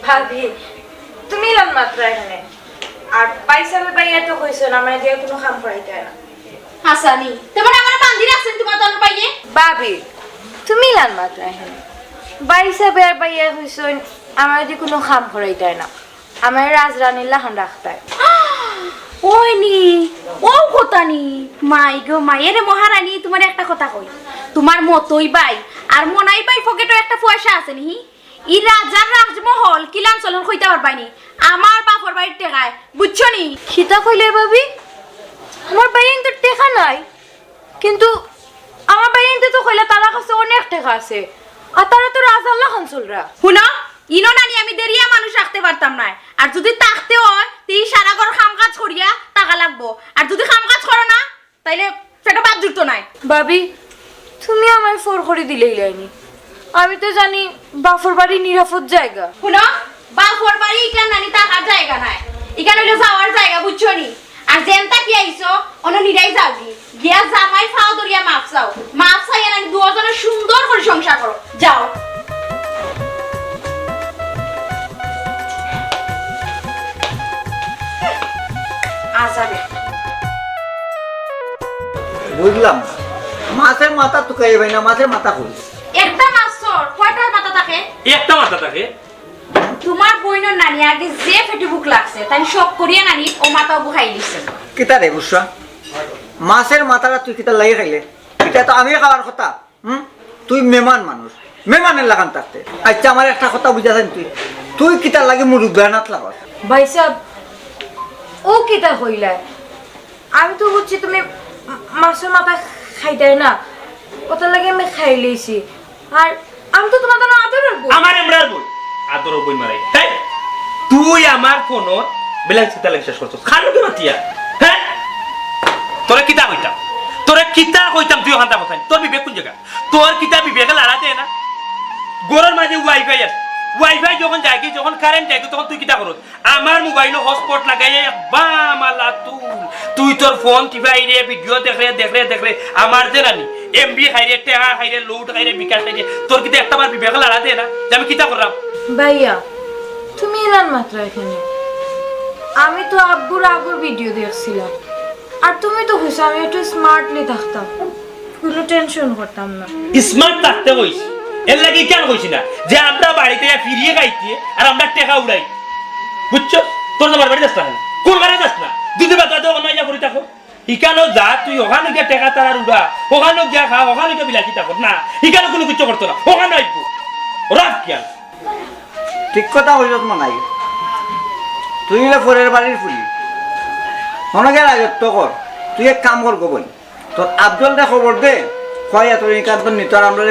ভাবি তুমি লান মাত্র এখানে আর পয়সা পাইয়া তো কইছো না মানে দিয়ে কোনো কাম করাইতে না হাসানি তোমার আমার বান্দির আছেন তোমার দল পাইয়ে ভাবি তুমি লান মাত্র এখানে পয়সা পাইয়া কইছো আমার দিয়ে কোনো কাম করাইতে না আমার রাজরানীর লাহান রাখতায় ওই নি ও কথা নি মাই গো মায়ের মহারানী তোমার একটা কথা কই তোমার মতই বাই আর মনাই বাই পকেটে একটা পয়সা আছে নি ই রাজার রাজমহল কিলান চলন কইতে পারবাইনি আমার বাপর বাড়ির টেকায় বুঝছো নি খিতা কইলে ভাবি আমার বাইন তো টাকা নাই কিন্তু আমার বাইন তো কইলা তার কাছে অনেক টাকা আছে আর তারা তো রাজার লাহান চলরা শুনো ইনো নানি আমি দেরিয়া মানুষ রাখতে পারতাম না আর যদি তাকতে হয় তুই সারা ঘর কাম কাজ করিয়া টাকা লাগবো আর যদি কাম কাজ করো না তাইলে সেটা বাদ জুড়তো নাই ভাবি তুমি আমায় ফোর করে দিলেই লাইনি আমি তো জানি বাফর বাড়ি নিরাপদ জায়গা শুনো বাপর বাড়ি ইকান নানি টাকার জায়গা নাই ইকান হইলো যাওয়ার জায়গা বুঝছো নি আর জেনতা কি আইছো অন্য নিরাই যাবি গিয়া জামাই ফাও দরিয়া মাপ চাও মাপ চাইয়া নানি দুজনে সুন্দর করে সংসার করো যাও আসাবে বুঝলাম মাছের মাথা টুকাই ভাই না মাছের মাথা কই একটা মাছর কয়টা মাথা থাকে একটা মাথা থাকে তোমার বইনের নানি আগে যে ফেটে বুক লাগছে তাই সব করিয়া নানি ও মাথা বুখাই দিছে কিতা রে বুঝছা মাছের মাথাটা তুই কিতা লাগে খাইলে এটা তো আমি খাওয়ার কথা তুই মেহমান মানুষ মেহমানের লাগান থাকতে আচ্ছা আমার একটা কথা বুঝাছেন তুই তুই কিতা লাগে মুরুখ বেড়ানাত লাগাস ভাই সাহেব ও কিতা কইলা আমি তো বুঝছি তুমি মাছের মাথা খাইতে না কত লাগে আমি খাই লইছি আর আমি তো তোমার জন্য আদর করব আমার এমরার বই আদর বই মারাই তাই তুই আমার ফোন বেলায় চিন্তা লাগে শেষ করছস খানো কি মাতিয়া হ্যাঁ তোরে কিতা কইতাম তুই ওখানটা বসাই তোর বিবেক কোন জায়গা তোর কিতা বিবেকে লড়াতে না গোরের মাঝে ওয়াইফাই আছে ওয়াইফাই যখন যায় কি যখন কারেন্ট যায় তখন তুই কিতা করস আমার মোবাইলে হটস্পট লাগাইয়ে বামালা তুই তোর ফোন টিপাই রে ভিডিও দেখলে আমার যে নানি এমবি খাইরে টেকা খাইরে লোড খাইরে বিকাশ খাইরে তোর কিতা একটাবার বিবেকে লড়াতে না যে আমি কিতা করলাম ভাইয়া তুমি এলান মাত্র এখানে আমি তো আব্বুর আগের ভিডিও দেখছিলাম আর তুমি তো কইছো আমি একটু স্মার্টলি থাকতাম কোনো টেনশন করতাম না স্মার্ট থাকতে কইছি এর লাগি কেন কইছি না যে আমরা বাড়িতে ফিরিয়ে খাইতে আর আমরা টেকা উড়াই বুঝছো তোর আমার বাড়ি যাস না কোন বাড়ি যাস না দিদি বাতা তো অন্য করি থাকো ইকানো যা তুই ওখানে গিয়ে টেকা তার উড়া ওখানে গিয়া খা ওখানে গিয়ে বিলাসি থাকো না ইকানো কোনো কিছু করতো না ওখানে আইবো রাখ কিয়া ঠিক কথা হইলত মানাই তুই পরের বাড়ির ফুলি মনে রাজত্ব কর তুই এক কাম কর গোবল তোর আব্দুলটা খবর দে কয়া তোর এই কাজ নিত আর আমরা